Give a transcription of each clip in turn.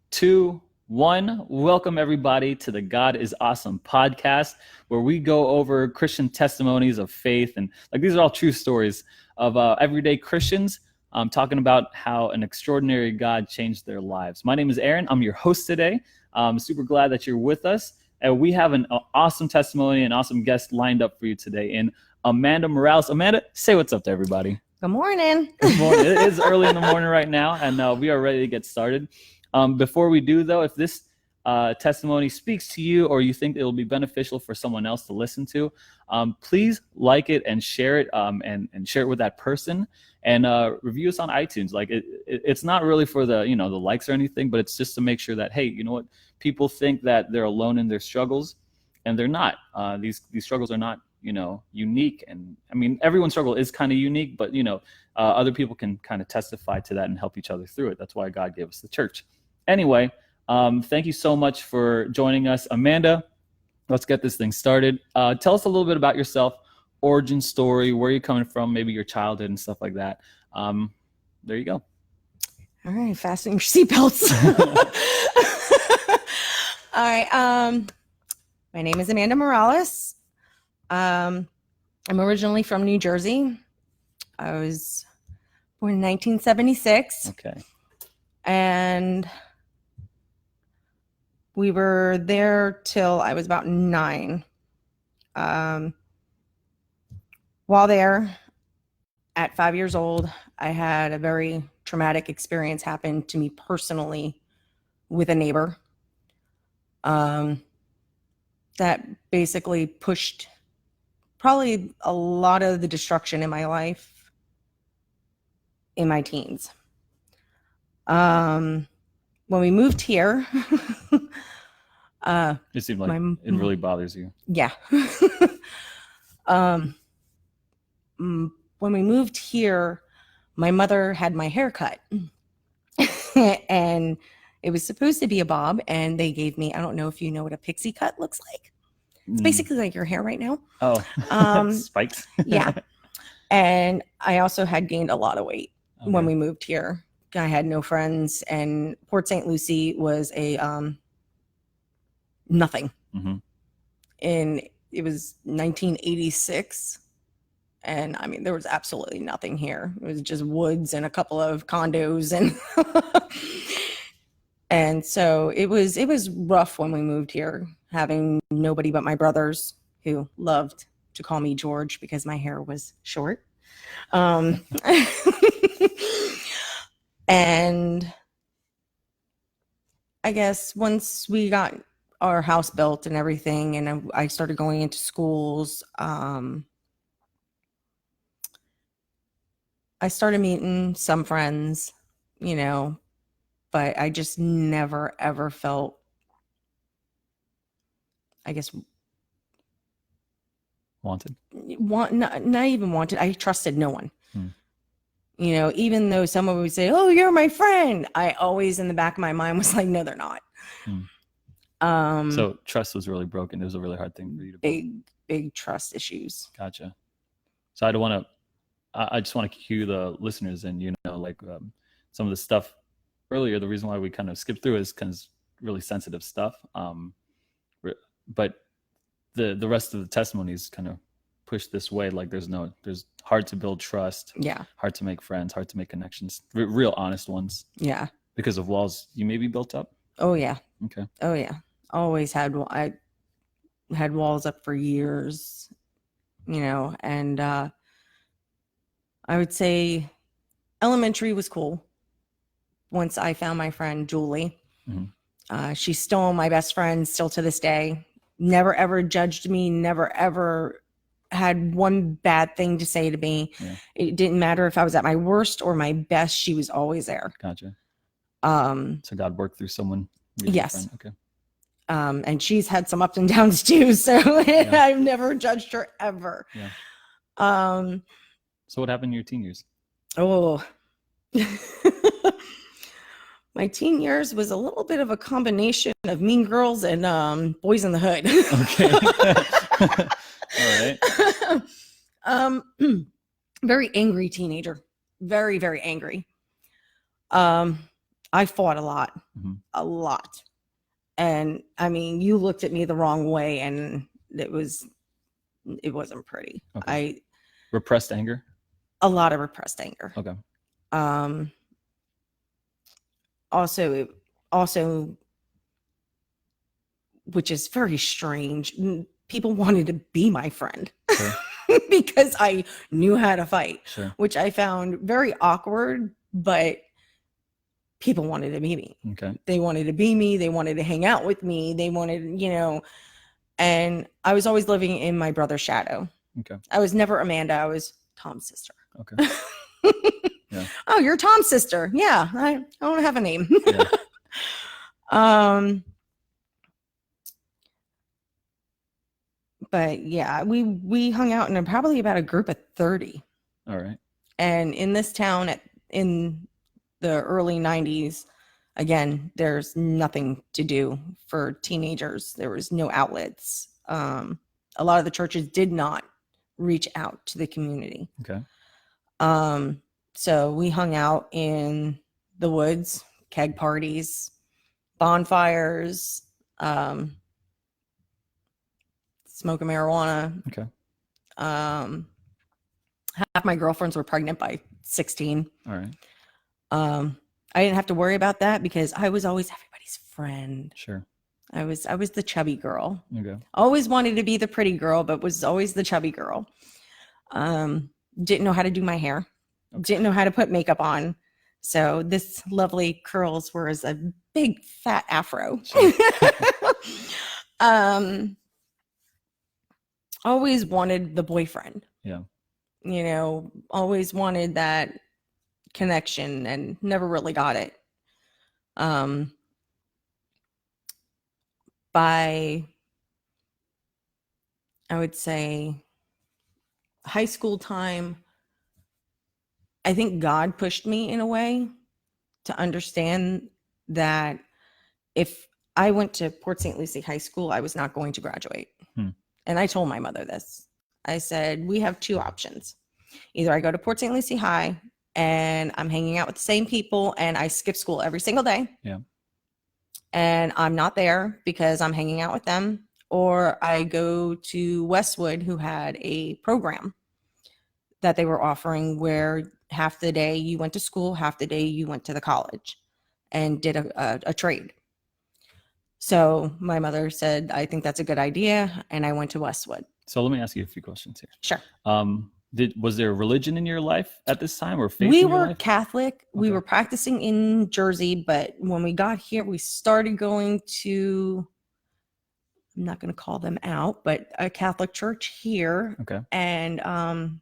Two, one. Welcome everybody to the God is Awesome podcast, where we go over Christian testimonies of faith, and these are all true stories of everyday Christians talking about how an extraordinary God changed their lives. My name is Aaron. I'm your host today. I'm super glad that you're with us, and we have an awesome testimony, an awesome guest lined up for you today in Amanda Morales. Amanda, say what's up to everybody. Good morning. Good morning. It is early in the morning right now, and we are ready to get started. Before we do, though, if this testimony speaks to you or you think it will be beneficial for someone else to listen to, please like it and share it, and share it with that person, and review us on iTunes. It's not really for the the likes or anything, but it's just to make sure that, hey, you know what, people think that they're alone in their struggles, and they're not. These struggles are not unique, and I mean everyone's struggle is kind of unique, but other people can kind of testify to that and help each other through it. That's why God gave us the church. Anyway, thank you so much for joining us. Amanda, let's get this thing started. Tell us a little bit about yourself, origin story, where you're coming from, maybe your childhood and stuff like that. There you go. All right, fasten your seatbelts. All right, my name is Amanda Morales. I'm originally from New Jersey. I was born in 1976. Okay. And we were there till I was about 9. While there, at 5 years old, I had a very traumatic experience happen to me personally with a neighbor. That basically pushed probably a lot of the destruction in my life in my teens. When we moved here, it seemed like it really bothers you. Yeah. When we moved here, my mother had my hair cut and it was supposed to be a bob, and they gave me, I don't know if you know what a pixie cut looks like. It's basically like your hair right now. Oh, spikes. Yeah. And I also had gained a lot of weight when we moved here. I had no friends, and Port St. Lucie was a nothing. Mm-hmm. And it was 1986. And I mean, there was absolutely nothing here. It was just woods and a couple of condos, and and so it was rough when we moved here, having nobody but my brothers, who loved to call me George because my hair was short. And I guess once we got our house built and everything, and I started going into schools, I started meeting some friends, but I just never, ever felt, I guess, wanted. Not even wanted. I trusted no one. Even though someone would say, "Oh, you're my friend," I always, in the back of my mind, was like, "No, they're not." So trust was really broken. It was a really hard thing for you to big trust issues. Gotcha. So I just want to cue the listeners in, some of the stuff earlier. The reason why we kind of skipped through is because really sensitive stuff. But the rest of the testimonies kind of push this way. There's hard to build trust. Yeah. Hard to make friends, hard to make connections, real honest ones. Yeah. Because of walls you maybe built up. Oh yeah. Okay. Oh yeah. I had walls up for years, and I would say elementary was cool. Once I found my friend Julie, she's still my best friend, still to this day. Never ever judged me, never ever had one bad thing to say to me. Yeah. It didn't matter if I was at my worst or my best, she was always there. Gotcha. So God worked through someone. Yes. Okay. And she's had some ups and downs too, so I've never judged her ever. Yeah. So what happened in your teen years? Oh, my teen years was a little bit of a combination of Mean Girls and Boys in the Hood. Okay. All right. Very angry teenager. Very, very angry. I I fought a lot, Mm-hmm. a lot. And I mean, you looked at me the wrong way and it wasn't pretty. Okay. Repressed anger? A lot of repressed anger. Okay. Also, which is very strange, people wanted to be my friend. Sure. Because I knew how to fight, Sure. which I found very awkward, but people wanted to be me. Okay. They wanted to be me. They wanted to hang out with me. They wanted, and I was always living in my brother's shadow. Okay. I was never Amanda. I was Tom's sister. Okay. Yeah. Oh, you're Tom's sister. Yeah. I don't have a name. Yeah. But yeah, we hung out in probably about a group of 30. All right. And in this town in the early 90s, again, there's nothing to do for teenagers. There was no outlets. A lot of the churches did not reach out to the community. Okay. So we hung out in the woods, keg parties, bonfires, smoking marijuana. Okay. Half my girlfriends were pregnant by 16. All right. I didn't have to worry about that because I was always everybody's friend. Sure. I was the chubby girl. Okay. Always wanted to be the pretty girl, but was always the chubby girl. Didn't know how to do my hair. Okay. Didn't know how to put makeup on. So this lovely curls were as a big fat afro. Sure. Always wanted the boyfriend. Yeah. Always wanted that connection and never really got it. By, I would say, high school time, I think God pushed me in a way to understand that if I went to Port St. Lucie High School, I was not going to graduate. And I told my mother this. I said, we have two options. Either I go to Port St. Lucie High and I'm hanging out with the same people and I skip school every single day. Yeah. And I'm not there because I'm hanging out with them. Or I go to Westwood, who had a program that they were offering where half the day you went to school, half the day you went to the college and did a trade. So my mother said, I think that's a good idea. And I went to Westwood. So let me ask you a few questions here. Sure. Was there a religion in your life at this time or faith? We were Catholic. Okay. We were practicing in Jersey, but when we got here, we started going to, I'm not going to call them out, but a Catholic church here. Okay. And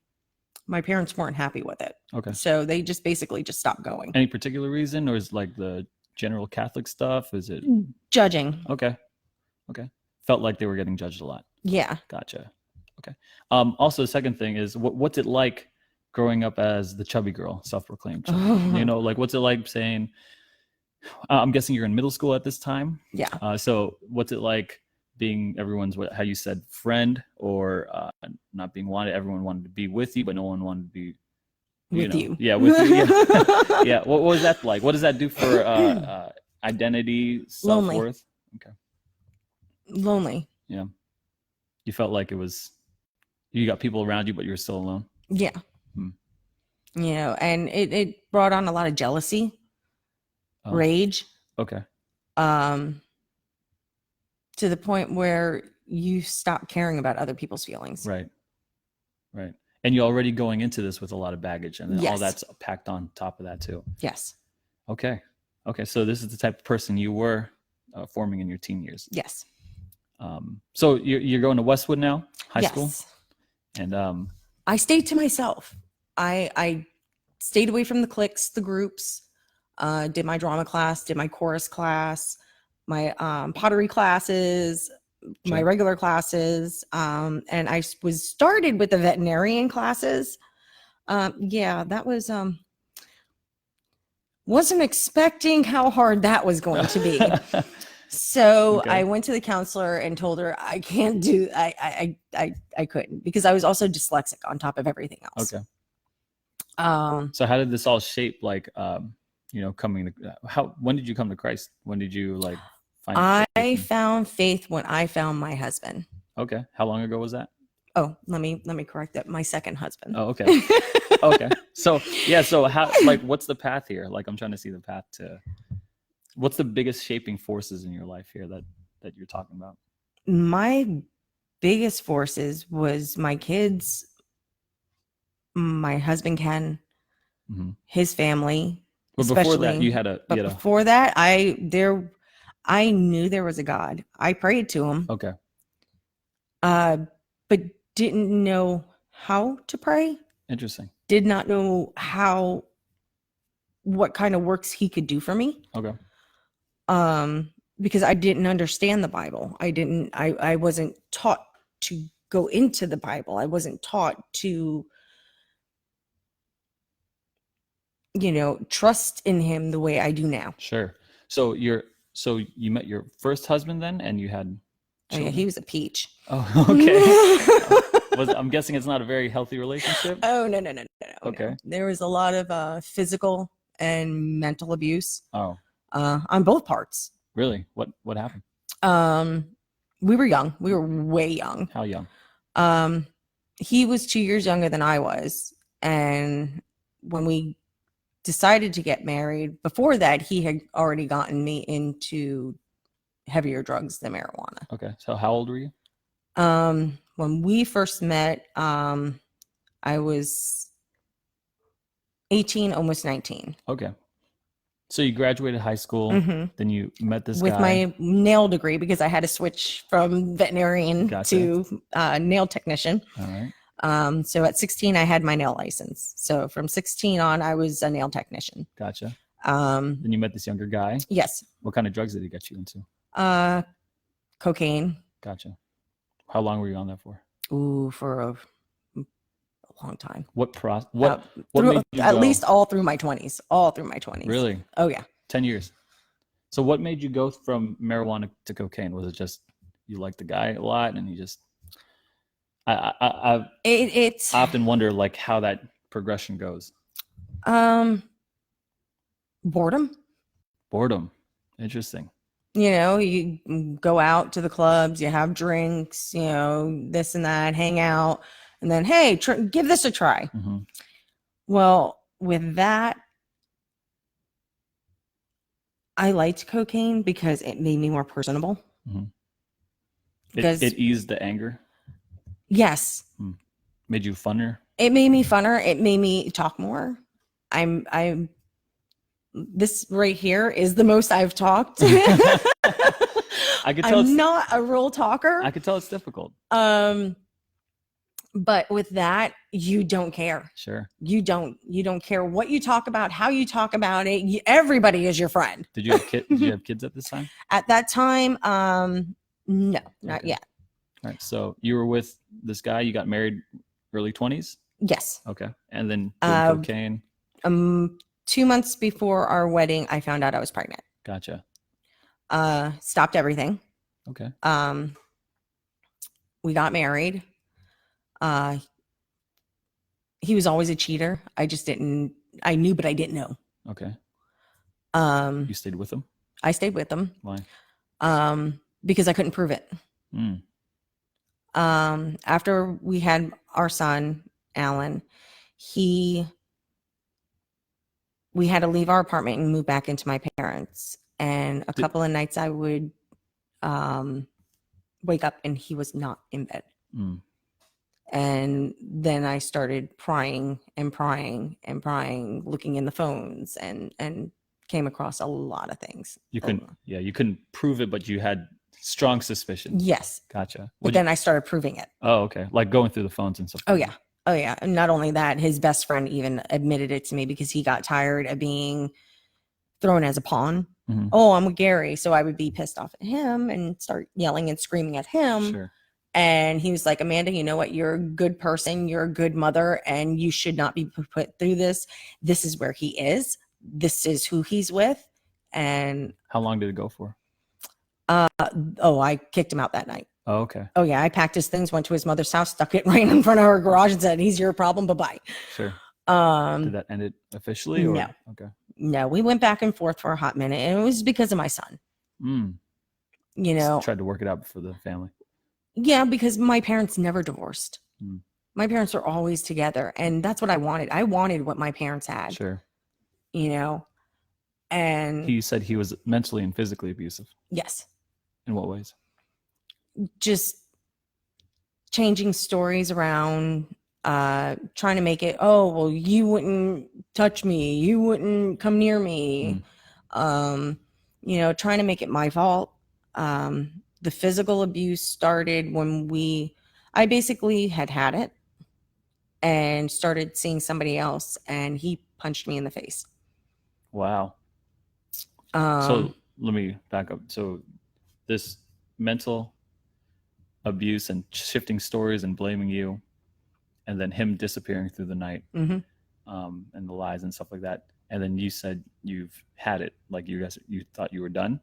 my parents weren't happy with it. Okay. So they just basically stopped going. Any particular reason, or is like the general Catholic stuff? Is it judging? Okay. Felt like they were getting judged a lot. Yeah. Gotcha. Okay. Also, the second thing is, what's it like growing up as the chubby girl, self-proclaimed chubby? Like what's it like saying? I'm guessing you're in middle school at this time. Yeah. So what's it like being everyone's, how you said, friend, or not being wanted? Everyone wanted to be with you, but no one wanted to be with you. Yeah, with you. Yeah. Yeah. What was that like? What does that do for identity, self-worth? Okay. Lonely. Yeah. You felt like you got people around you, but you're still alone. Yeah. And it brought on a lot of jealousy, rage. Okay. To the point where you stop caring about other people's feelings. Right. And you're already going into this with a lot of baggage, and then all that's packed on top of that too. Yes. Okay. So this is the type of person you were forming in your teen years. Yes. So you're going to Westwood now, high school? And I stayed to myself. I stayed away from the cliques, the groups, did my drama class, did my chorus class, my pottery classes, my regular classes. And I was started with the veterinarian classes. That was, wasn't expecting how hard that was going to be. So I went to the counselor and told her I can't do, I couldn't, because I was also dyslexic on top of everything else. Okay. So how did this all shape, like, coming to when did you come to Christ? When did you like find I found faith when I found my husband. Okay. How long ago was that? Oh, let me correct that. My second husband. Oh, okay. Okay. So how, like, what's the path here? Like, I'm trying to see the path to, what's the biggest shaping forces in your life here that you're talking about? My biggest forces was my kids, my husband Ken, his family. But before that, you had a. Before that, I knew there was a God. I prayed to him. Okay. But didn't know how to pray. Interesting. Did not know what kind of works he could do for me. Okay. Because I didn't understand the Bible. I wasn't taught to go into the Bible. I wasn't taught to, trust in him the way I do now. Sure. So you met your first husband then, and you had children? Oh, yeah, he was a peach. Oh, okay. I'm guessing it's not a very healthy relationship? Oh, no. Okay. No. There was a lot of physical and mental abuse. Oh. On both parts. Really? What happened? We were young. We were way young. How young? He was 2 years younger than I was. And when we decided to get married, before that, he had already gotten me into heavier drugs than marijuana. Okay. So how old were you? When we first met, I was 18, almost 19. Okay. So you graduated high school, then you met this with guy. My nail degree, because I had to switch from veterinarian to nail technician. All right. So at 16, I had my nail license. So from 16 on, I was a nail technician. Gotcha. Then you met this younger guy. Yes. What kind of drugs did he get you into? Cocaine. Gotcha. How long were you on that for? Ooh, for a long time. What made you at least all through my 20s. All through my 20s. Really? Oh, yeah. 10 years. So what made you go from marijuana to cocaine? Was it just you liked the guy a lot and you just... I often wonder like how that progression goes. Boredom. Interesting. You go out to the clubs, you have drinks, this and that, hang out, and then, hey, give this a try. Well, with that, I liked cocaine because it made me more personable. It eased the anger. Yes. Made you funner? It made me funner. It made me talk more. This right here is the most I've talked. I could tell I'm not a real talker. I could tell it's difficult. But with that, you don't care. Sure. You don't care what you talk about, how you talk about it. Everybody is your friend. Did you have kids? Did you have kids at this time? At that time, no, not yet. All right. So you were with this guy. You got married early 20s? Yes. Okay. And then cocaine? 2 months before our wedding, I found out I was pregnant. Gotcha. Stopped everything. Okay. We got married. He was always a cheater. I knew, but I didn't know. Okay. You stayed with him? I stayed with him. Why? Because I couldn't prove it. After we had our son, Alan, we had to leave our apartment and move back into my parents. And a couple of nights I would wake up and he was not in bed. And then I started prying, looking in the phones and came across a lot of things. You couldn't prove it, but you had strong suspicion. Yes. Gotcha. But then I started proving it. Oh, okay. Like going through the phones and stuff. Oh, yeah. And not only that, his best friend even admitted it to me because he got tired of being thrown as a pawn. Oh, I'm with Gary. So I would be pissed off at him and start yelling and screaming at him. Sure. And he was like, Amanda, you know what? You're a good person. You're a good mother and you should not be put through this. This is where he is. This is who he's with. And how long did it go for? I kicked him out that night. Oh, okay. Oh, yeah. I packed his things, went to his mother's house, stuck it right in front of her garage and said, he's your problem. Bye-bye. Sure. Did that end it officially, or No. okay? No, we went back and forth for a hot minute, and it was because of my son. Mm. You Just know, tried to work it out for the family. yeah, because my parents never divorced. Mm. My parents were always together, and that's what I wanted. I wanted what my parents had. Sure. You know, and He said he was mentally and physically abusive. yes, In what ways? just changing stories around, trying to make it, oh, well, you wouldn't touch me, you wouldn't come near me. You know, trying to make it my fault. The physical abuse started when I basically had it and started seeing somebody else, and he punched me in the face. Wow. Um, So let me back up. So this mental abuse and shifting stories and blaming you, and then him disappearing through the night, mhm. and the lies and stuff like that. And then you said you've had it, like you thought you were done,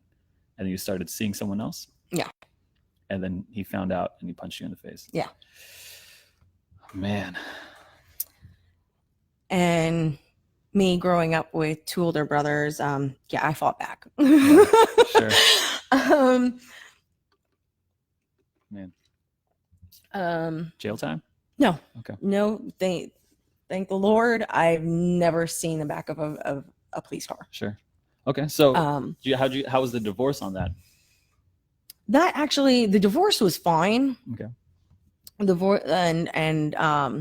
and then you started seeing someone else. Yeah. And then he found out and he punched you in the face. Yeah. Man. And me growing up with two older brothers, yeah, I fought back. Yeah, sure. Man. Jail time? No. Okay. No, thank the Lord, I've never seen the back of a police car. Sure. Okay. So how was the divorce on that? That actually, the divorce was fine. Okay. Divorce and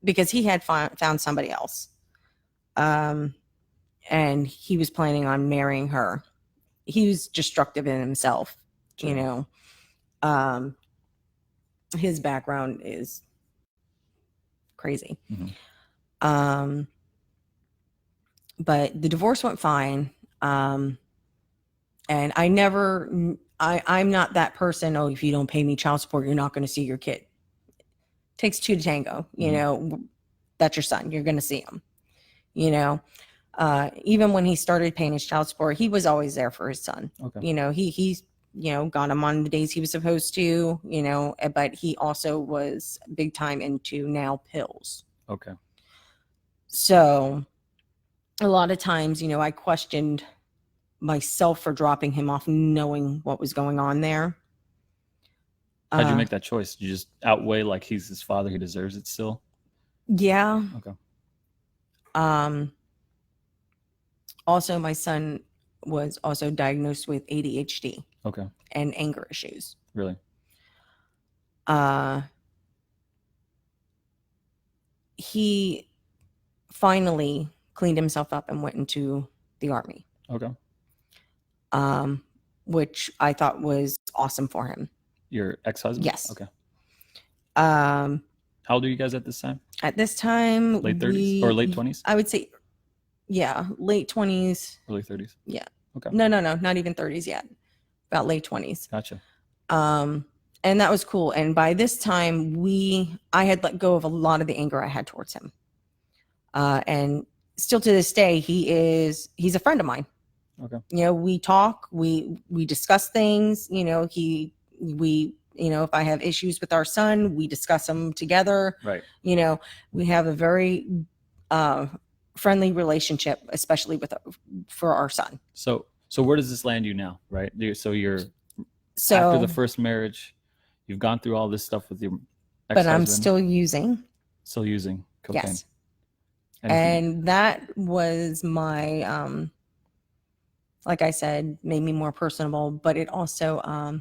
because he had found somebody else. And he was planning on marrying her. He was destructive in himself. Sure. You know, his background is crazy. Mm-hmm. But the divorce went fine. And I'm not that person. Oh, if you don't pay me child support, you're not going to see your kid. It takes two to tango. You mm-hmm. know, that's your son. You're going to see him. You know, even when he started paying his child support, he was always there for his son. Okay. You know, he's got him on the days he was supposed to. You know, but he also was big time into now pills. Okay. So a lot of times, I questioned myself for dropping him off, knowing what was going on there. How'd you make that choice? Did you just outweigh, like, he's his father, he deserves it still? Yeah. Okay. Also, my son was also diagnosed with ADHD. Okay. And anger issues. Really? He finally cleaned himself up and went into the Army. Okay. Which I thought was awesome for him. Your ex-husband? Yes. Okay. How old are you guys at this time? At this time, late 30s or late 20s? I would say, yeah, late 20s. Early 30s? Yeah. Okay. No, not even 30s yet. About late 20s. Gotcha. And that was cool. And by this time, I had let go of a lot of the anger I had towards him. And still to this day, he's a friend of mine. Okay. We talk, we discuss things, if I have issues with our son, we discuss them together. Right. We have a very friendly relationship, especially for our son. So where does this land you now? Right. So after the first marriage, you've gone through all this stuff with your ex-husband. But I'm still using. Still using cocaine. Yes. And that was my, like I said, made me more personable, but it also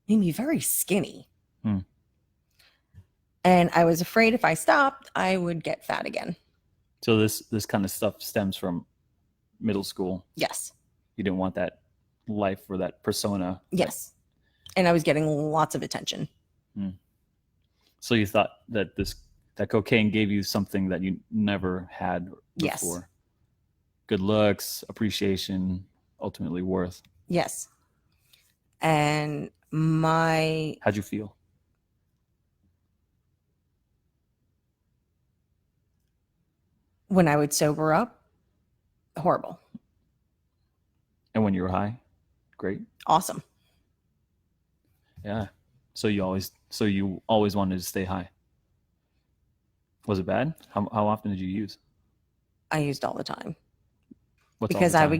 made me very skinny. And I was afraid if I stopped, I would get fat again. So this kind of stuff stems from middle school. Yes. You didn't want that life or that persona. Yes. And I was getting lots of attention. So you thought that that cocaine gave you something that you never had before. Yes. Good looks, appreciation, ultimately worth. Yes. And how'd you feel? When I would sober up, horrible. And when you were high? Great. Awesome. Yeah. So you always wanted to stay high. Was it bad? How often did you use? I used all the time What's all because the I time?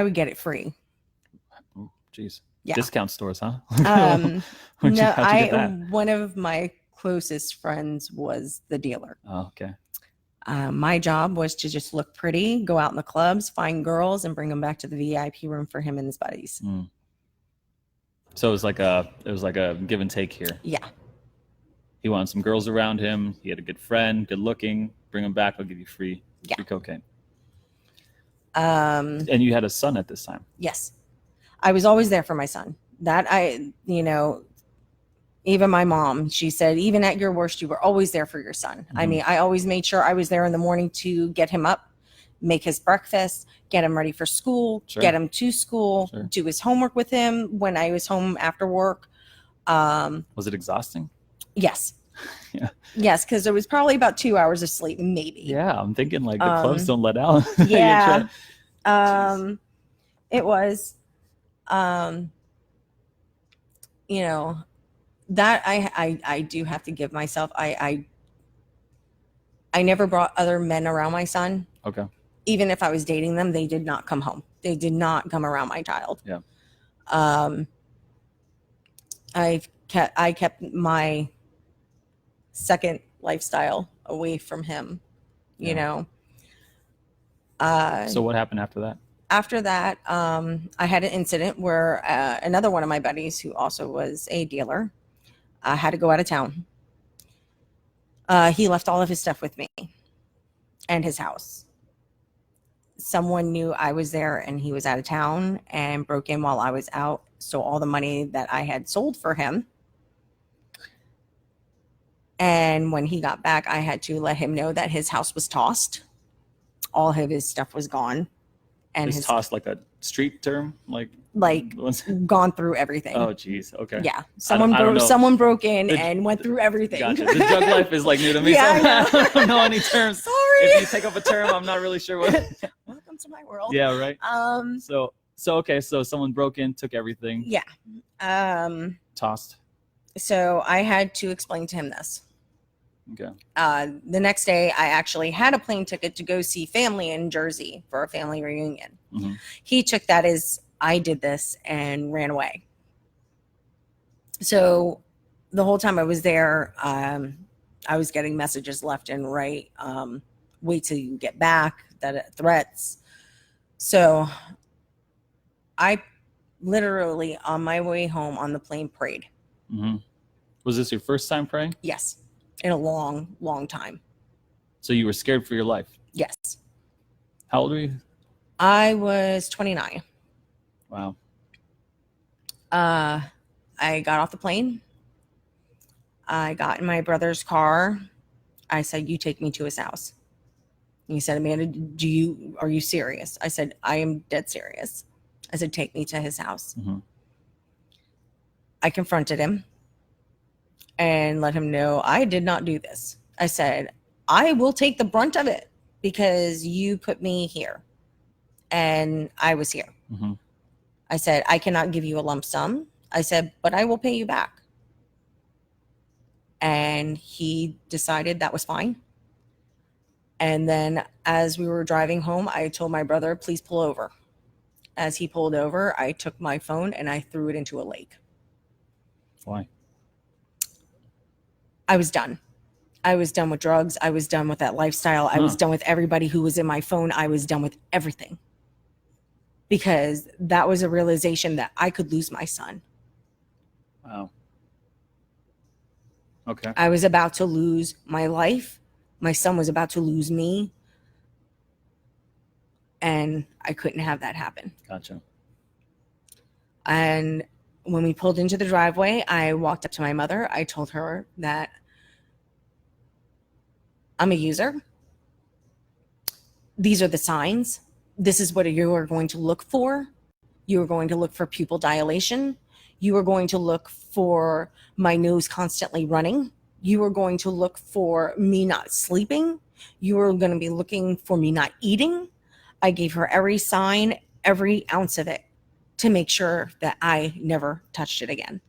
would get it free. Oh, jeez. Yeah. Discount stores, huh? No, How'd you get that? one of my closest friends was the dealer. Oh, okay. My job was to just look pretty, go out in the clubs, find girls, and bring them back to the VIP room for him and his buddies. Mm. So it was like a give and take here. Yeah. He wanted some girls around him. He had a good friend, good looking. Bring him back. I'll give you free cocaine. And you had a son at this time. Yes. I was always there for my son. Even my mom, she said, even at your worst, you were always there for your son. Mm-hmm. I mean, I always made sure I was there in the morning to get him up, make his breakfast, get him ready for school, Sure. get him to school, Sure. do his homework with him when I was home after work. Was it exhausting? Yes. Yeah. Yes, because it was probably about 2 hours of sleep, maybe. Yeah, I'm thinking like the clubs don't let out. Yeah. It was, that I do have to give myself. I never brought other men around my son. Okay. Even if I was dating them, they did not come home. They did not come around my child. Yeah. I kept my second lifestyle away from him. You know. So what happened after that? After that, I had an incident where another one of my buddies, who also was a dealer, had to go out of town. He left all of his stuff with me and his house. Someone knew I was there and he was out of town and broke in while I was out. So all the money that I had sold for him. And when he got back, I had to let him know that his house was tossed. All of his stuff was gone. And Is tossed like a street term? Like gone through everything. Oh, geez. Okay. Yeah. Someone broke in and went through everything. Gotcha. The drug life is like new to me. Yeah, so I don't know any terms. Sorry. If you take up a term, I'm not really sure what. Welcome to my world. Yeah, right. So okay, so someone broke in, took everything. Yeah. Tossed. So I had to explain to him this. Okay. The next day, I actually had a plane ticket to go see family in Jersey for a family reunion. Mm-hmm. He took that as I did this and ran away. So the whole time I was there, I was getting messages left and right. Wait till you get back, threats. So I literally, on my way home on the plane, prayed. Mm-hmm. Was this your first time praying? Yes. In a long, long time. So you were scared for your life? Yes. How old were you? I was 29. Wow. I got off the plane. I got in my brother's car. I said, you take me to his house. And he said, Amanda, are you serious? I said, I am dead serious. I said, take me to his house. Mm-hmm. I confronted him and let him know I did not do this. I said, I will take the brunt of it because you put me here and I was here. Mm-hmm. I said, I cannot give you a lump sum. I said, but I will pay you back. And he decided that was fine. And then as we were driving home, I told my brother, please pull over. As he pulled over, I took my phone and I threw it into a lake. Why? I was done. I was done with drugs. I was done with that lifestyle. I was done with everybody who was in my phone. I was done with everything. Because that was a realization that I could lose my son. Wow. Okay. I was about to lose my life. My son was about to lose me. And I couldn't have that happen. Gotcha. And when we pulled into the driveway, I walked up to my mother. I told her that I'm a user. These are the signs. This is what you are going to look for. You are going to look for pupil dilation. You are going to look for my nose constantly running. You are going to look for me not sleeping. You are going to be looking for me not eating. I gave her every sign, every ounce of it, to make sure that I never touched it again.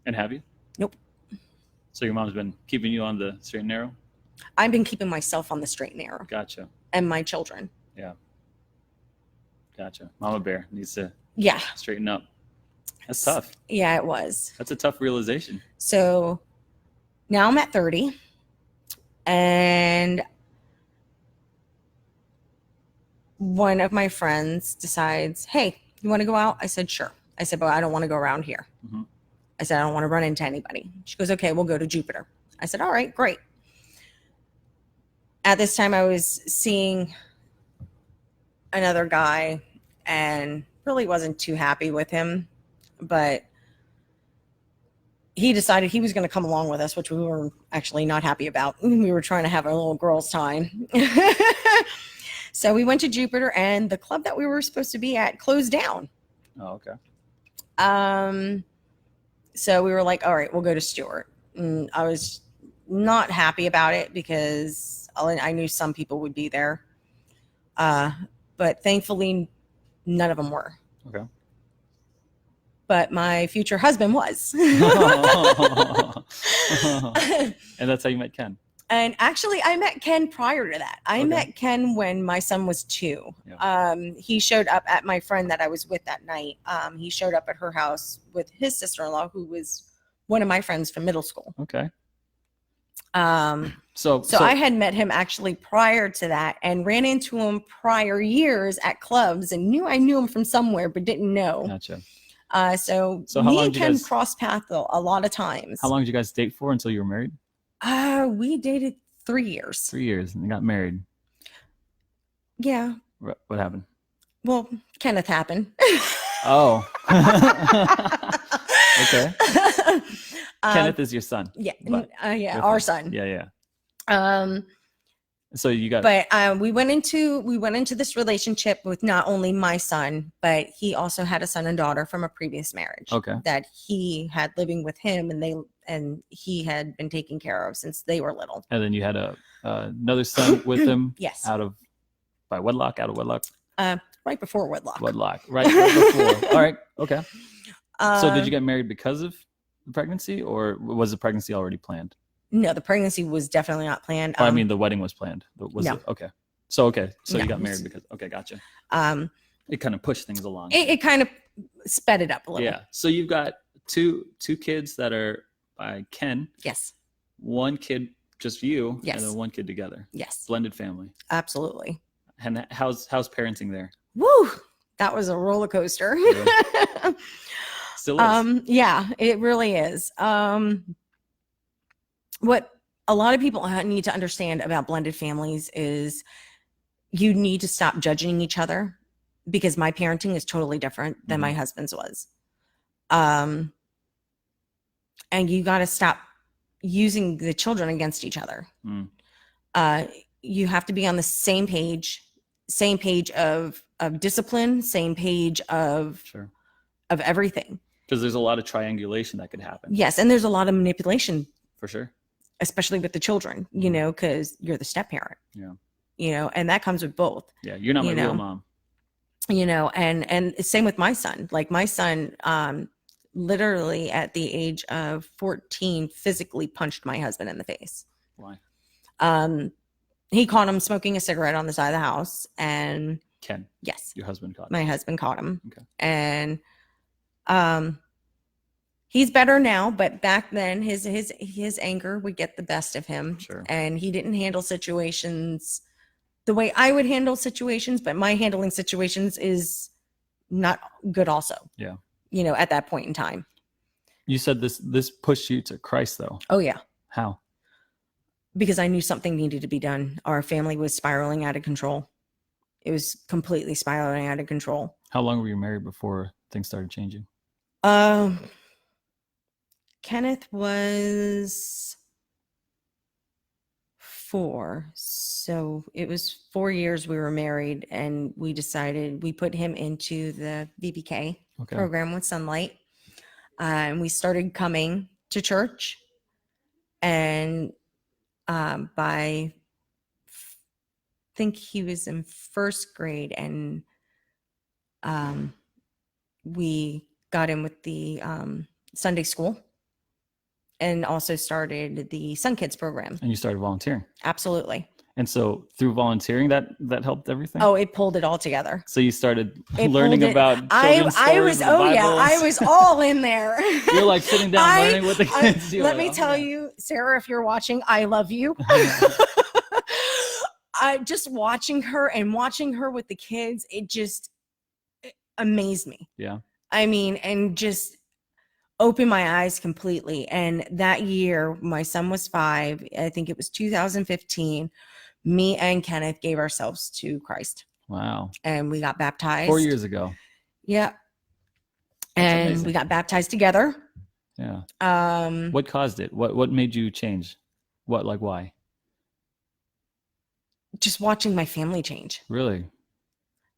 And have you? Nope. So your mom's been keeping you on the straight and narrow? I've been keeping myself on the straight and narrow. Gotcha. And my children. Yeah. Gotcha. Mama Bear needs to straighten up. That's tough. Yeah, it was. That's a tough realization. So now I'm at 30, and one of my friends decides, hey, you want to go out? I said, sure. I said, but I don't want to go around here. Mm-hmm. I said, I don't want to run into anybody. She goes, okay, we'll go to Jupiter. I said, all right, great. At this time, I was seeing another guy and really wasn't too happy with him, but he decided he was going to come along with us, which we were actually not happy about. We were trying to have a little girls' time. So we went to Jupiter, and the club that we were supposed to be at closed down. Oh, okay. So we were like, all right, we'll go to Stewart. And I was not happy about it because I knew some people would be there. But thankfully, none of them were. Okay. But my future husband was. And that's how you met Ken. And actually, I met Ken prior to that. I met Ken when my son was 2. Yeah. He showed up at my friend that I was with that night. He showed up at her house with his sister-in-law, who was one of my friends from middle school. Okay. So I had met him actually prior to that, and ran into him prior years at clubs, and I knew him from somewhere, but didn't know. Gotcha. So me and Ken crossed paths a lot of times. How long did you guys date for until you were married? We dated 3 years. 3 years, and got married. Yeah. What happened? Well, Kenneth happened. Oh. Okay. Kenneth is your son. Yeah. Yeah. Our son. Yeah. Yeah. So you got. But we went into this relationship with not only my son, but he also had a son and daughter from a previous marriage. Okay. That he had living with him, and he had been taken care of since they were little. And then you had another son with him. Yes. Out of wedlock. Right before wedlock. Right before. All right. Okay. So did you get married because of the pregnancy, or was the pregnancy already planned? No, the pregnancy was definitely not planned. I mean, the wedding was planned. Okay. So no. You got married because gotcha. It kind of pushed things along. It kind of sped it up a little. Yeah. So you've got two kids that are by Ken. Yes. One kid, just you. Yes. And then one kid together. Yes. Blended family. Absolutely. And how's parenting there? Woo! That was a roller coaster. Yeah. Still is. Yeah, it really is. What a lot of people need to understand about blended families is you need to stop judging each other, because my parenting is totally different than my husband's was. And you got to stop using the children against each other. You have to be on the same page of discipline, same page of everything. Because there's a lot of triangulation that could happen. Yes, and there's a lot of manipulation. For sure. Especially with the children, because you're the step parent. Yeah. And that comes with both. Yeah, you're not my real mom. And same with my son. Like my son, literally at the age of 14, physically punched my husband in the face. Why? He caught him smoking a cigarette on the side of the house, and Ken. Yes. Your husband caught him. My husband caught him. Okay. And he's better now, but back then his anger would get the best of him. Sure. And he didn't handle situations the way I would handle situations, but my handling situations is not good also. Yeah. At that point in time. You said this pushed you to Christ though. Oh yeah. How? Because I knew something needed to be done. Our family was spiraling out of control. It was completely spiraling out of control. How long were you married before things started changing? Kenneth was 4. So it was 4 years we were married, and we put him into the VBK program with Sunlight. And we started coming to church, and I think he was in 1st grade, and we got him with the Sunday school. and also started the Sun Kids program. And you started volunteering. Absolutely. And so through volunteering, that helped everything. Oh, it pulled it all together. So you started learning about children's I stories. was, oh yeah, I was all in there. You're like sitting down learning with the kids. Let me tell you, Sarah, if you're watching, I love you. I just watching her with the kids, it just amazed me. Yeah. I mean, and just opened my eyes completely. And that year, my son was 5. I think it was 2015. Me and Kenneth gave ourselves to Christ. Wow. And we got baptized. 4 years ago. Yeah. That's and amazing. We got baptized together. Yeah. What caused it? What made you change? Why? Just watching my family change. Really?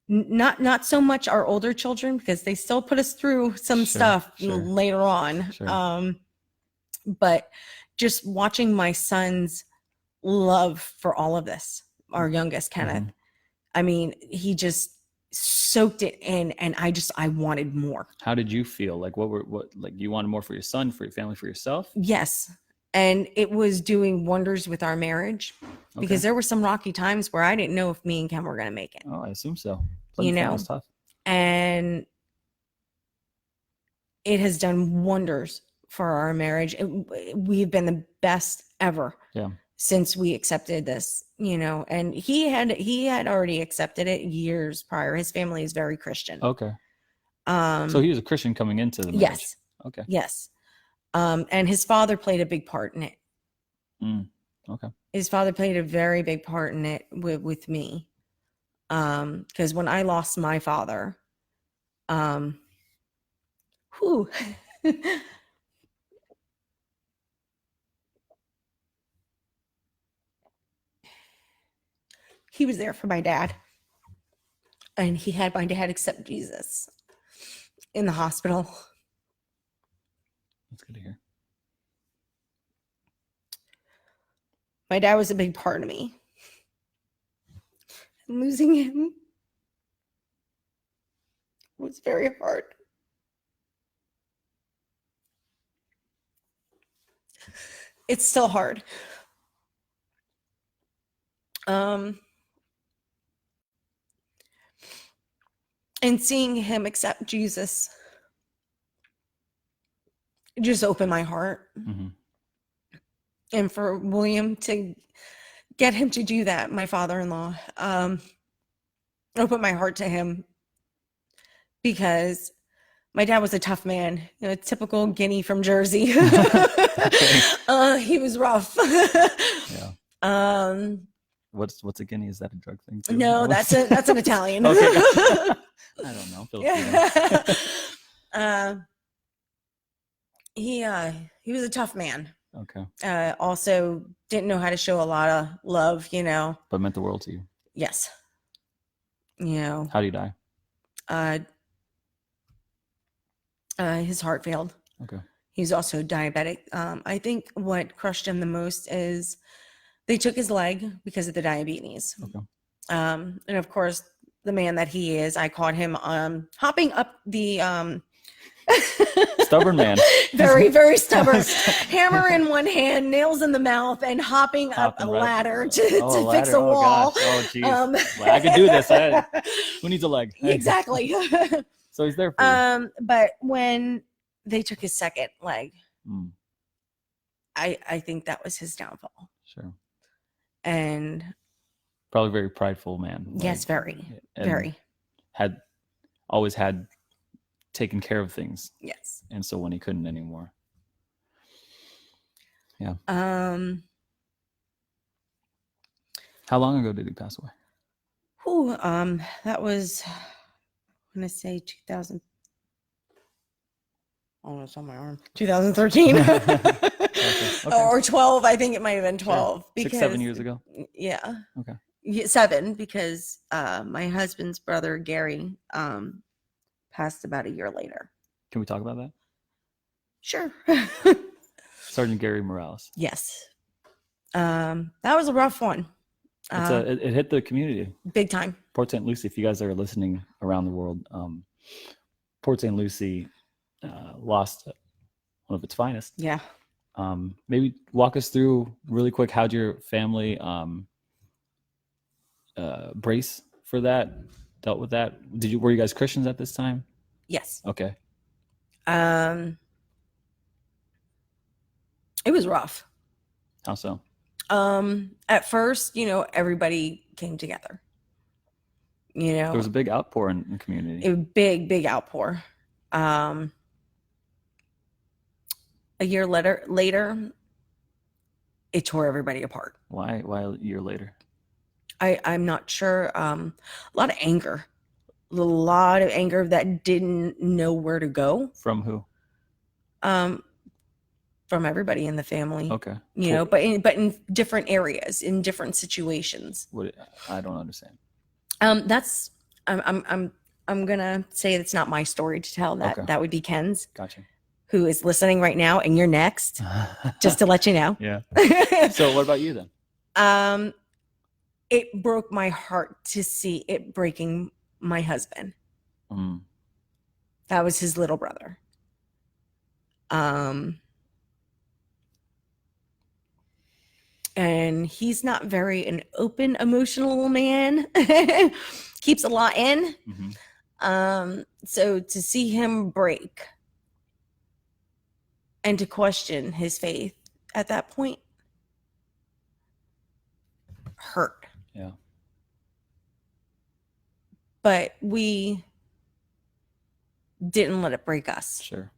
Not so much our older children, because they still put us through some stuff later on. Sure. But just watching my son's love for all of this, our youngest Kenneth. Mm-hmm. I mean, he just soaked it in, and I wanted more. How did you feel? Like you wanted more for your son, for your family, for yourself? Yes. And it was doing wonders with our marriage, because there were some rocky times where I didn't know if me and Ken were going to make it. Oh, I assume so. That's tough. And it has done wonders for our marriage. We've been the best ever. Yeah. Since we accepted this, and he had already accepted it years prior. His family is very Christian. Okay. So he was a Christian coming into the marriage. Yes. Okay. Yes. And his father played a big part in it. Okay. His father played a very big part in it with me. Because when I lost my father, he was there for my dad. And he had my dad accept Jesus in the hospital. That's good to hear. My dad was a big part of me. And losing him was very hard. It's still hard. And seeing him accept Jesus just opened my heart. Mm-hmm. And for William to get him to do that, my father-in-law, opened my heart to him, because my dad was a tough man, a typical Guinea from Jersey. He was rough. Yeah. What's a Guinea? Is that a drug thing too? No, that's an Italian. Okay. I don't know. He was a tough man. Okay. Also didn't know how to show a lot of love, But meant the world to you. Yes. How do you die? His heart failed. Okay. He's also diabetic. I think what crushed him the most is they took his leg because of the diabetes. Okay. And of course, the man that he is, I caught him hopping up the stubborn man. Very, very stubborn. Hammer in one hand, nails in the mouth, and hopping up a ladder to fix a wall. Oh, geez. Well, I could do this. Who needs a leg? Exactly. So he's there for you. But when they took his second leg, I think that was his downfall. Sure. And probably very prideful man. Yes, very. Always had taken care of things. Yes. And so when he couldn't anymore. Yeah. How long ago did he pass away? That was, I'm going to say 2000. Oh, it's on my arm. 2013. Okay. Or 12. I think it might have been 12. Sure. 6-7 years ago? Yeah. Okay. Yeah, 7, because my husband's brother, Gary, passed about a year later. Can we talk about that? Sure. Sergeant Gary Morales. Yes. That was a rough one. It hit the community. Big time. Port St. Lucie, if you guys are listening around the world, Port St. Lucie lost one of its finest. Yeah. Maybe walk us through really quick. How'd your family brace for that? Dealt with that? Were you guys Christians at this time? Yes. Okay. It was rough. How so? At first, everybody came together. There was a big outpour in the community. A big outpour. A year later, it tore everybody apart. Why a year later? I'm not sure. A lot of anger that didn't know where to go. From who? From everybody in the family. Okay. But in different areas, in different situations. I don't understand. That's I'm gonna say it's not my story to tell. That would be Ken's. Gotcha. Who is listening right now, and you're next. Just to let you know. Yeah. So what about you then? It broke my heart to see it breaking my husband. That was his little brother. And he's not very an open, emotional man. Keeps a lot in. Mm-hmm. So to see him break and to question his faith at that point hurt. Yeah. But we didn't let it break us. Sure.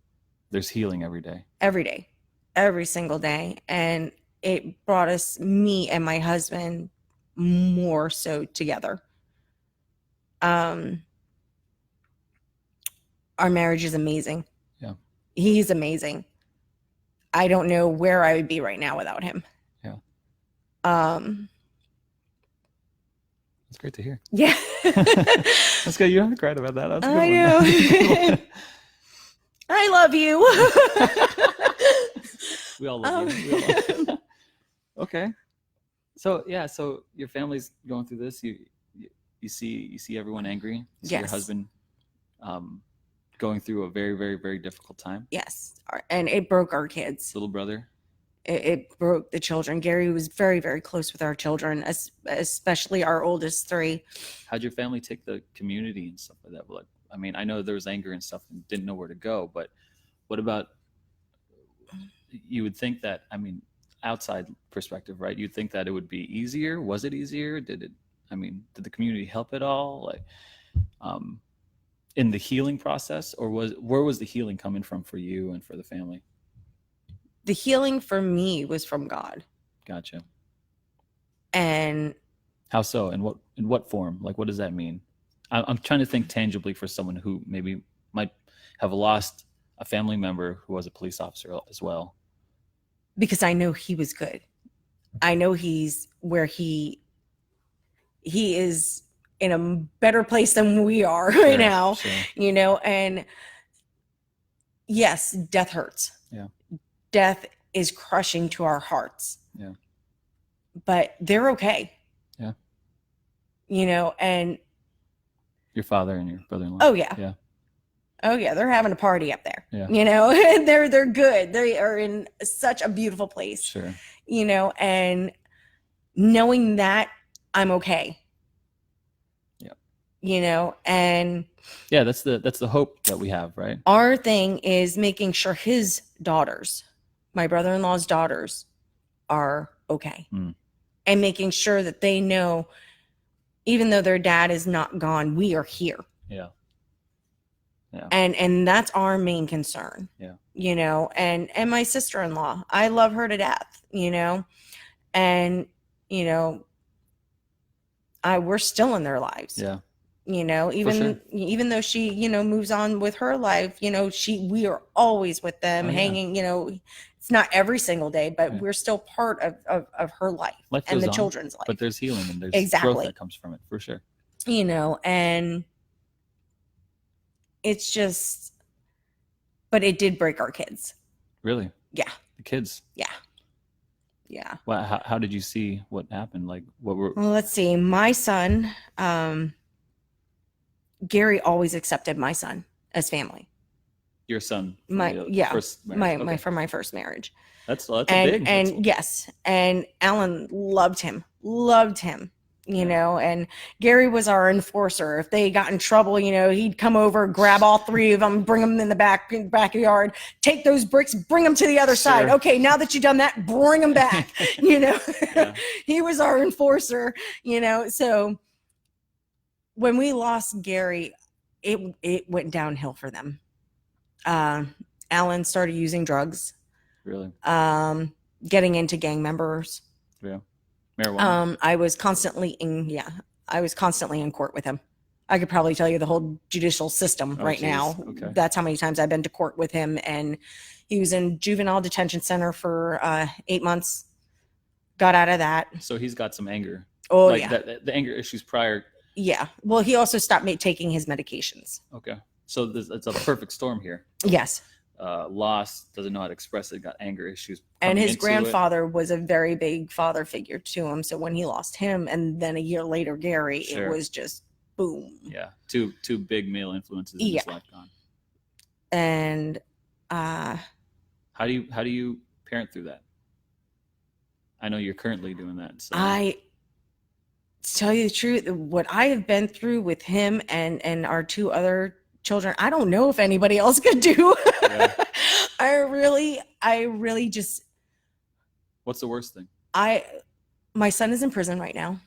There's healing every day. Every day. Every single day. And it brought me and my husband more so together. Our marriage is amazing. Yeah. He's amazing. I don't know where I would be right now without him. Yeah. That's great to hear. Yeah. That's good. You don't have to cry about that. That's a good I know. I love you. We all love you. Okay. So yeah, so your family's going through this. You see everyone angry. You see your husband going through a very, very, very difficult time. Yes. And it broke our kids. Little brother. It broke the children. Gary was very, very close with our children, especially our oldest three. How'd your family take the community and stuff like that? Like, I mean, I know there was anger and stuff and didn't know where to go, but what about, you would think that, I mean, outside perspective, right? You'd think that it would be easier. Was it easier? Did the community help at all? Like, in the healing process, or where was the healing coming from for you and for the family? The healing for me was from God. Gotcha. And how so? In what form? Like, what does that mean? I'm trying to think tangibly for someone who maybe might have lost a family member who was a police officer as well. Because I know he was good. I know he's where he is in a better place than we are right now, sure. And yes, death hurts. Yeah. Death is crushing to our hearts. Yeah. But they're okay. Yeah. And your father and your brother-in-law. Oh yeah. Yeah. Oh yeah, they're having a party up there. Yeah. They're good. They are in such a beautiful place. Sure. And knowing that I'm okay. Yeah. And yeah, that's the hope that we have, right? Our thing is making sure his daughters, my brother-in-law's daughters, are okay. And making sure that they know, even though their dad is not gone, we are here. Yeah. Yeah. And that's our main concern. Yeah. And my sister-in-law, I love her to death, and we're still in their lives. Yeah. Even though she, moves on with her life, we are always with them, hanging, it's not every single day, but we're still part of her life and the children's life. But there's healing and there's growth that comes from it, for sure. And it's just, but it did break our kids. Really? Yeah. The kids? Yeah. Yeah. Well, how did you see what happened? Like, well, let's see. My son, Gary always accepted my son as family. Your son. First marriage. Okay. from my first marriage. That's big. Yes, and Alan loved him, you know, and Gary was our enforcer. If they got in trouble, you know, he'd come over, grab all three of them, bring them in the backyard, take those bricks, bring them to the other side. Okay, now that you've done that, bring them back, you know. He was our enforcer, you know. So when we lost Gary, it went downhill for them. Alan started using drugs. Really? Getting into gang members. Yeah. Marijuana. I was constantly in court with him. I could probably tell you the whole judicial system now. Okay. That's how many times I've been to court with him. And he was in juvenile detention center for 8 months. Got out of that. So he's got some anger. Oh, like the anger issues prior. Yeah. Well, he also stopped taking his medications. Okay. So it's a perfect storm here. Yes. Lost, doesn't know how to express it, got anger issues. And his grandfather was a very big father figure to him. So when he lost him, and then a year later, Gary, it was just boom. Yeah. Two big male influences in his life gone. And how do you parent through that? I know you're currently doing that. So. To tell you the truth, what I have been through with him and our two other children, I don't know if anybody else could do. Yeah. I really just. What's the worst thing? My son is in prison right now.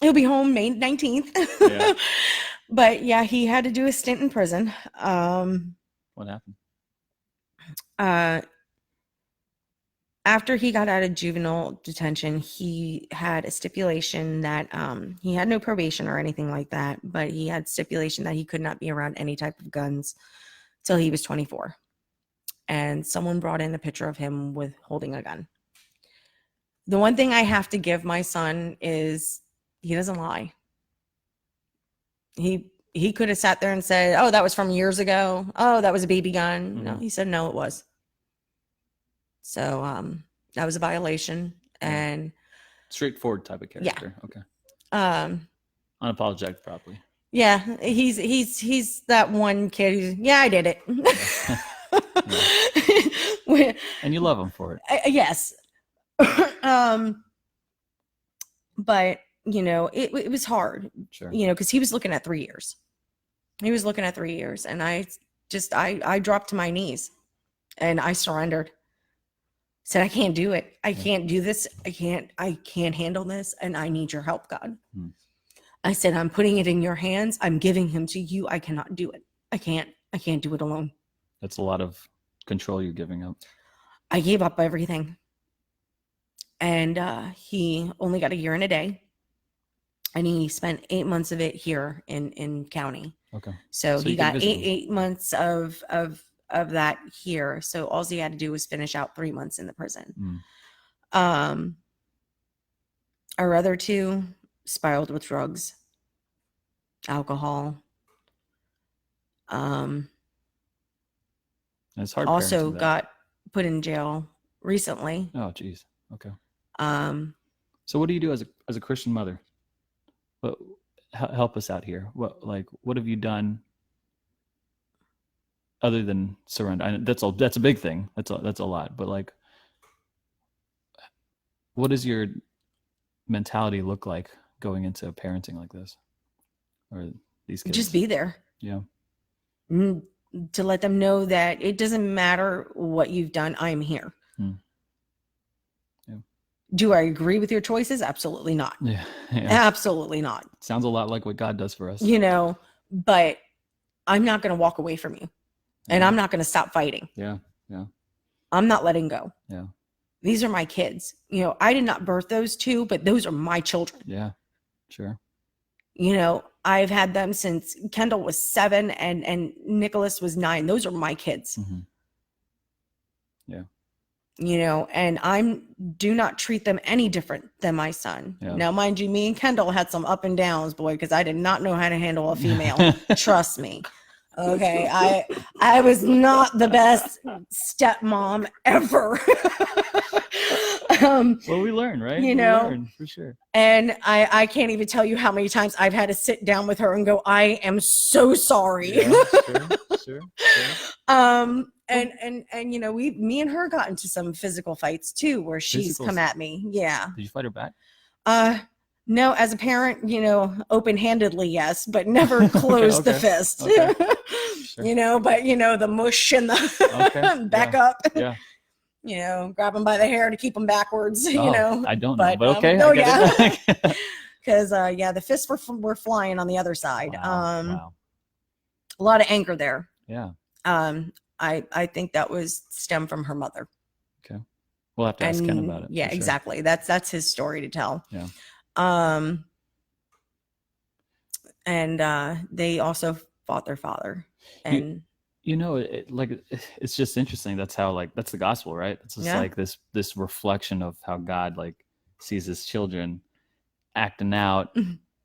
He'll be home May 19th. Yeah. But yeah, he had to do a stint in prison. What happened? After he got out of juvenile detention, he had a stipulation that he had no probation or anything like that, but he had stipulation that he could not be around any type of guns till he was 24. And someone brought in a picture of him with holding a gun. The one thing I have to give my son is he doesn't lie. He could have sat there and said, "Oh, that was from years ago. Oh, that was a BB gun." Mm-hmm. No, he said, "No, it was." So that was a violation. And straightforward type of character. Yeah. Okay. Unapologetic, probably. Yeah, he's that one kid who's, I did it. Yeah. And you love him for it. Yes. But you know, it was hard. Sure. You know, because he was looking at 3 years. And I dropped to my knees and I surrendered. Said, I can't do it. I can't do this. I can't handle this. And I need your help, God. I said, I'm putting it in your hands. I'm giving him to you. I cannot do it. I can't do it alone. That's a lot of control you're giving up. I gave up everything. And he only got a year and a day. And he spent 8 months of it here in county. Okay. So he got eight months of that here. So all he had to do was finish out 3 months in the prison. Our other two spiraled with drugs, alcohol. It's hard. Also got put in jail recently. Oh, geez. Okay. So what do you do as a Christian mother? But help us out here. What have you done other than surrender? That's a big thing. That's a lot. But what does your mentality look like going into parenting like this, or these kids? Just be there. Yeah. To let them know that it doesn't matter what you've done. I'm here. Yeah. Do I agree with your choices? Absolutely not. Yeah. Absolutely not. Sounds a lot like what God does for us. You know, but I'm not going to walk away from you. And I'm not going to stop fighting. Yeah. Yeah. I'm not letting go. Yeah. These are my kids. You know, I did not birth those two, but those are my children. Yeah. Sure. You know, I've had them since Kendall was 7 and Nicholas was 9. Those are my kids. Mm-hmm. Yeah. You know, and do not treat them any different than my son. Yeah. Now, mind you, me and Kendall had some up and downs, boy, because I did not know how to handle a female. Trust me. Okay, I was not the best stepmom ever. Well, we learn, right? You We know, learn, for sure. and I can't even tell you how many times I've had to sit down with her and go, I am so sorry. Yeah, sure. And you know, me and her got into some physical fights too, where she's come at me. Yeah. Did you fight her back? No, as a parent, you know, open-handedly, yes, but never closed the fist. Okay. Sure. You know, but you know, the mush and the back up. Yeah. You know, grab them by the hair to keep them backwards. You know, I don't know, but okay. Oh yeah, because yeah, the fists were flying on the other side. Wow. A lot of anger there. Yeah. I think that was stemmed from her mother. Okay. We'll have to ask Ken about it. Yeah, sure. exactly. That's his story to tell. Yeah. And they also fought their father. And you know, it's just interesting. That's how, like, that's the gospel, right? It's just like this reflection of how God like sees his children acting out,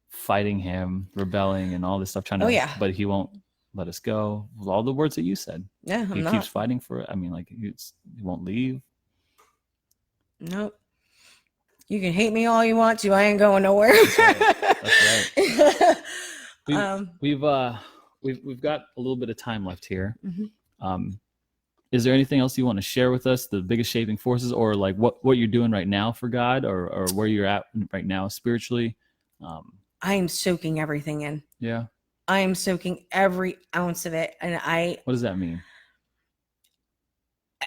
fighting him, rebelling, and all this stuff, trying to. But he won't let us go. With all the words that you said. Yeah, he keeps fighting for it. I mean, like, he won't leave. Nope. You can hate me all you want to. I ain't going nowhere. That's right. We've got a little bit of time left here. Is there anything else you want to share with us? The biggest shaping forces, or like what you're doing right now for God, or where you're at right now spiritually? I am soaking everything in. Yeah. I am soaking every ounce of it, and What does that mean?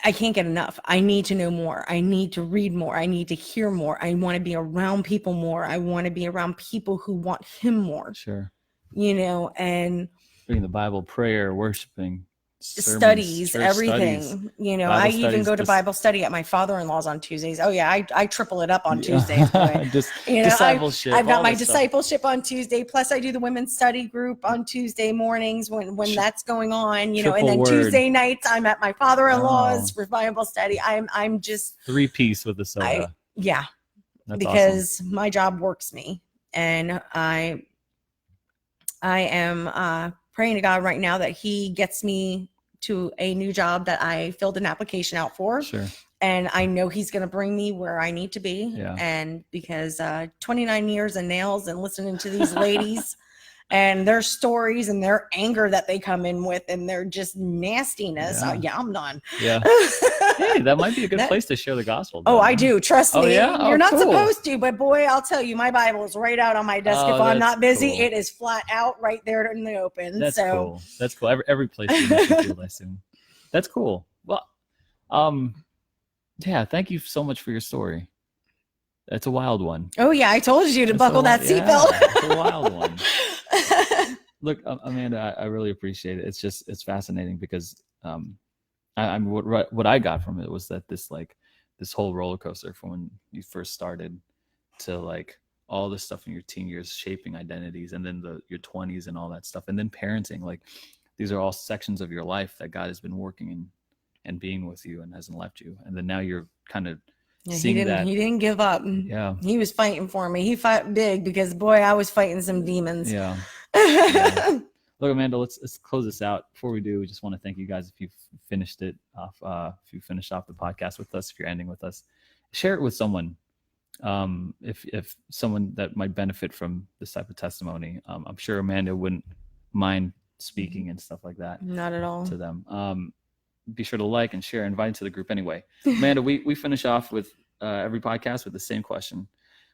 I can't get enough. I need to know more. I need to read more. I need to hear more. I want to be around people more. I want to be around people who want him more. Sure. You know, and reading the Bible, prayer, worshiping, sermons, studies, everything. Studies, you know, I even go to Bible study at my father-in-law's on Tuesdays. Oh yeah, I triple it up on Tuesdays. Just you know, discipleship. I've got my discipleship on Tuesday. Plus, I do the women's study group on Tuesday mornings when that's going on. You know, and then Tuesday nights I'm at my father-in-law's for Bible study. I'm just 3-piece with the soda. That's because awesome. My job works me, and I am praying to God right now that he gets me to a new job that I filled an application out for. Sure. And I know he's going to bring me where I need to be. Yeah. And because 29 years of nails and listening to these ladies and their stories and their anger that they come in with and their just nastiness. I'm done. Yeah. Hey, that might be a good place to share the gospel. Oh, I do. Trust me. Yeah? You're not supposed to, but boy, I'll tell you, my Bible is right out on my desk. If I'm not busy, it is flat out right there in the open. That's cool. That's cool. Every place you feel, I assume. That's cool. Well, yeah, thank you so much for your story. That's a wild one. Oh yeah, I told you to buckle that seatbelt. It's a wild one. Look, Amanda, I really appreciate it. It's fascinating because what I got from it was that this whole roller coaster from when you first started to like all this stuff in your teen years, shaping identities, and then your 20s and all that stuff, and then parenting. Like these are all sections of your life that God has been working and being with you and hasn't left you. And then now you're kind of he didn't give up. Yeah. He was fighting for me. He fought big because boy, I was fighting some demons. Yeah. Look, Amanda, let's close this out. Before we do, we just want to thank you guys if you've finished it off, if you finished off the podcast with us, if you're ending with us, share it with someone. If someone that might benefit from this type of testimony, I'm sure Amanda wouldn't mind speaking and stuff like that. Not at all. To them. Be sure to like and share, invite to the group anyway. Amanda, we finish off with every podcast with the same question.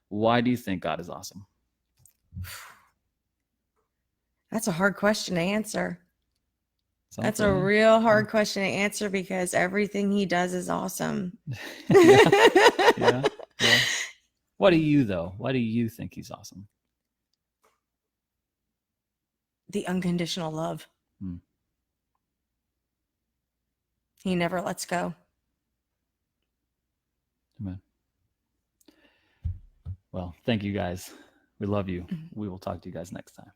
Why do you think God is awesome? That's a hard question to answer. That's a real hard question to answer because everything he does is awesome. Yeah. What do you, though? Why do you think he's awesome? The unconditional love. He never lets go. Amen. Well, thank you guys. We love you. We will talk to you guys next time.